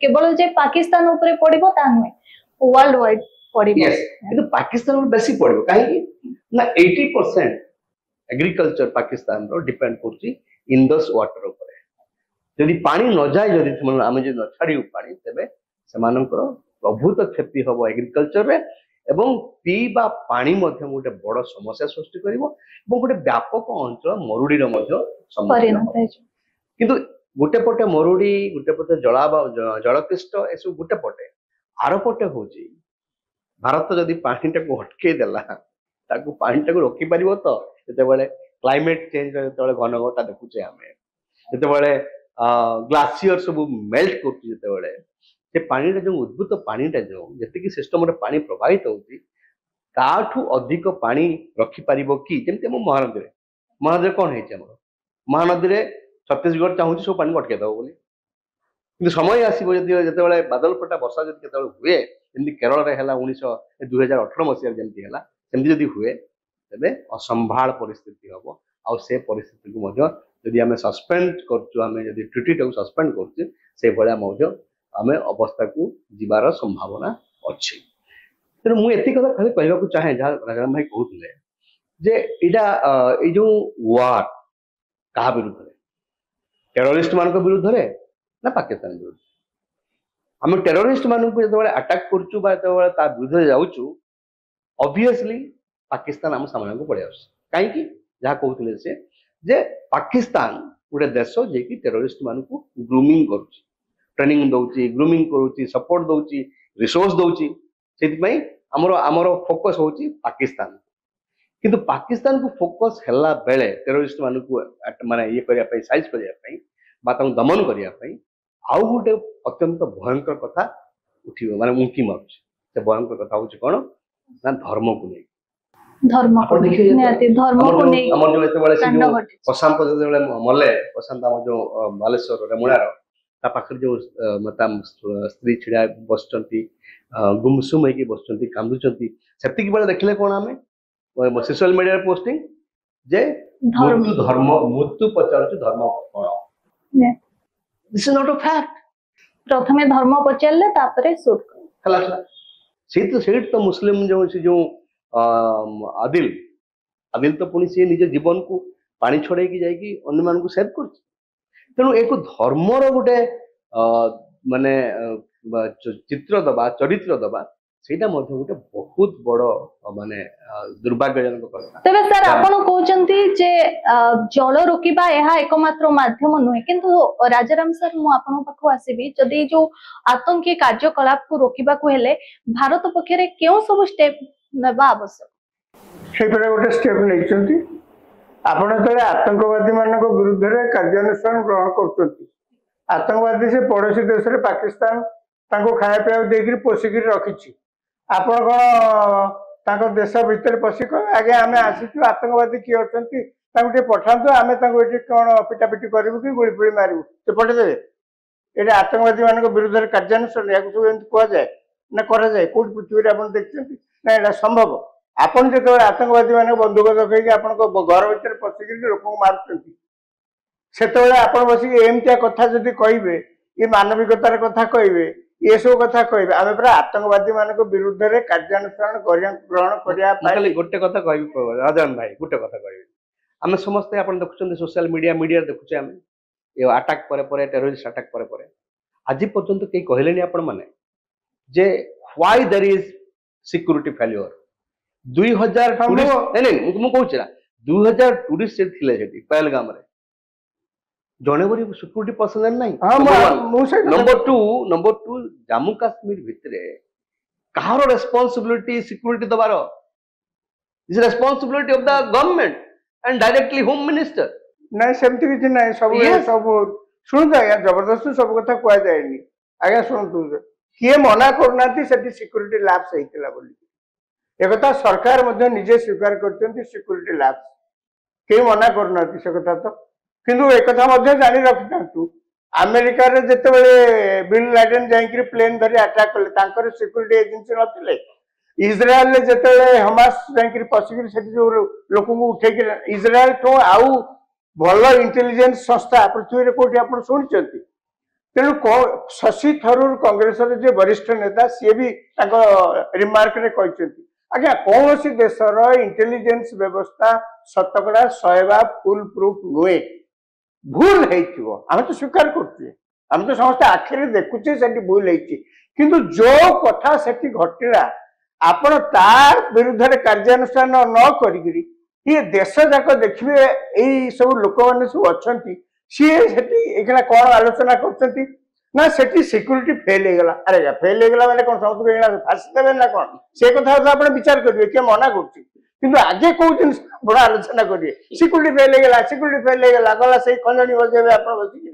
केवल जे पाकिस्तान ऊपर पड़िबो ता नुहे वर्ल्ड वाइड पड़िबो यस किंतु पाकिस्तान में बेसी पड़िबो काहे ना 80% एग्रीकल्चर पाकिस्तान रो डिपेंड करछि इंडस वाटर ऊपर जदि पानी न जाए जदि आमे जे न छाड़ी पानी तबे सेमानकर प्रभुत क्षति हबो एग्रीकल्चर रे एवं पीवा पानी मध्य गोटे बड़ समस्या सृष्टि करिवो एवं गोटे व्यापक अंचल मरुड़ी रो मध्य समस्या किंतु गोटे पटे मरुड़ी गोटे पटे जलकृष्ट एसु गोटे पटे आर पटे होची भारत जदि पानी टाको अटके देला ताकू पानी टाको रोकी परिबो तो जते बेले क्लाइमेट चेंज जते बेले घन घटा देखुचे आमे जते बेले ग्लासियर सब मेल्ट करती जते बेले से पानी रे जो उद्भूत पानी टा जो जते कि सिस्टम रे पानी प्रवाहित होती ताठू अधिक पानी रखी परिबो कि जेमते हम महानदी कोन हे छै हमर महानदी रे छत्तीसगढ़ चाहूची सब पानी अटके दो बोली किंतु समय आसीबो जदि जते बेले बादल फटा वर्षा जदि केते हुए जेमति केरल रे हला 2018 मसिया जेमति हला सेमति जदि हुए तबे असंभाल परिस्थिति हबो आ से परिस्थिति को मध्य जदि हमें सस्पेंड करछु हमें जदि ट्रीटी टाको सस्पेंड करछु से भलिया मध्य हमें अवस्था को जीवार संभावना अच्छी तेणु मुझे एति कथा खाली कहवाक चाहे जहाँ राजाराम भाई कहते जे इटा ये जो वार क्या विरुद्ध टेरोरिस्ट मान विरुद्ध ना पाकिस्तान विरुद्ध आम टेरोरिस्ट मान जो अटैक करूँ विरुद्ध जाऊँ ऑब्वियसली पाकिस्तान आम सामने को पड़े आस कहीं जहाँ कहते से जे पाकिस्तान गोटे देश जे कि टेरोरिस्ट मान को ग्रूमिंग करुच्ची ट्रेनिंग दौची ग्रूमिंग करुच्ची सपोर्ट दौची रिसोर्स दौची से आमर फोकस होची पाकिस्तान किंतु पाकिस्तान को फोकस हैला बेले टेरोरिस्ट मान को माने ये करिया पई साइज करिया पई बा दमन करिया पई आउ गोटे अत्यंत भयंकर कथा उठिबो माने उंकी मारुछ से भयंकर कथा होची कोन ना धर्म को नहीं धर्म को नहीं हमर जो एते बेले से जो प्रशांत जते बेले मले प्रशांत हम जो बालेश्वर रेमुणार ता पाखर जो मता स्त्री छिड़ा बसचंती गुमसुम होगी बसचंती कांदुचंती सेतिक बेले देखले कोन हमें सोशल मीडिया पोस्टिंग जे मृत्यु पचारछु धर्म कोन this is not a fact प्रथमे धर्म पचारले तापरे शूट हला सेठ तो मुस्लिम जो आदिल तो पुणी सी निज जीवन को पानी छड़े की जाएगी अन्य मान को सेव कर तेणु एक धर्मर गोटे माने चित्र दबा चरित्र दबा सेटा मध्ये गोटे बहुत बड़ माने दुर्भाग्यजनक कथा तबे सर आपण कहउचंती जे जल रोकिबा एहा एकमात्र माध्यम नुहे किंतु राजाराम सर मु आपण पाखो आसीबी जदी जो आतंकी कार्यकलाप को रोकिबा को हेले भारत पक्षरे केउ सब स्टेप नेबा आवश्यक से पर गोटे स्टेप लेचंती आपण तले आतंकवादी मानको विरुद्ध रे कार्यानुष्ठान ग्रहण करचंती आतंकवादी से पड़ोसी देश रे पाकिस्तान तांको खाया पिया देकरी पोसिकरी रखिछि आपण कोन तांको देश भीतर पसी को आगे हमें आसीछु आतंकवादी की अछंती तांको ते पठांतो आमे तांको एठी कोन पिटापिटी करबु कि गोली गोली मारबु ते पठे देबे एटा आतंकवादी मानको विरुद्ध रे कार्यानुष्ठान याकु सब एंत कोआ जाय ना करा जाय कोट पृथ्वी रे आपण देखचंती ना एटा संभव आपण जे आतंकवादी मान बंदूक रखी आपण घर भीतर पशिक लोक मारुंट से आपण बस एमतिया कथा जदि कहे ये मानविकतार कथा कहे ये सब कथा कहे आम पूरा आतंकवादी मान विरुद्ध में कार्यानुष्ठान ग्रहण करने गोटे कथा कह राजाराम भाई गोटे कथा कह आम समस्ते आप देखुं सोशल मीडिया देखुचे आम ये अटैक पर टेरोरिस्ट अटैक पर आज पर्यंत कई कहले आपण मैंने जे why there is security failure 2000 tourist 2000 tourist Pahalgam रे जने बरी सिक्योरिटी पर्सनल नहीं नंबर 2 जम्मू काश्मीर भितरे कहार रेस्पॉन्सिबिलिटी सिक्योरिटी दबार is responsibility of the government and directly home minister नहीं सेमती किछि नहीं सब सब सुन आज्ञा जबरदस्त सब कथा कुआ जायनी आज्ञा सुन किए मना करनाती सेठी सिक्योरिटी लैप्स हेतिला बोली एक सरकार निजे स्वीकार कर सिक्योरिटी लैब्स कई मना करना से कथा तो किंतु एक जानी रखी था अमेरिका रे जते बिल लाडेन जाइकरी प्लेन धरी अटैक कले सिक्योरिटी एजेंसी नथिले इज्राएल रे जते हमास जाइकरी पसिकरी से जो लोक को उठे इज्राएल तो आउ भल इंटेलिजेंस संस्था पृथ्वी रे कोठी आपण सुनिचंती तेणु शशि थरूर कांग्रेस जे वरिष्ठ नेता सी भी रिमार्क रे कहते आज्ञा कौन सी देशर इंटेलिजेंस व्यवस्था शतकड़ा 100 फुल प्रूफ नुहे भूल आम तो स्वीकार करुचे आम तो समस्त आखिरी देखुचे से भूल किंतु जो कथा से घटला आपण तार विरुद्ध कार्यानुष्ठान न करी ये देश जाक देखिए यही सब लोक मैंने सब अच्छा सी कौन आलोचना कर ना सेठी सिक्यूरीटी फेल हो गला अरे फेल हो गला माने कौन सब फांसी देवे ना कौन से कथा आप विचार करेंगे किए मना कर आगे कौ जिन बड़ा आलोचना करेंगे सिक्यूरीटी फेल हो गला सिक्यूरीटी फेल हो गला गला से खंजनी बजेबे आप बसिक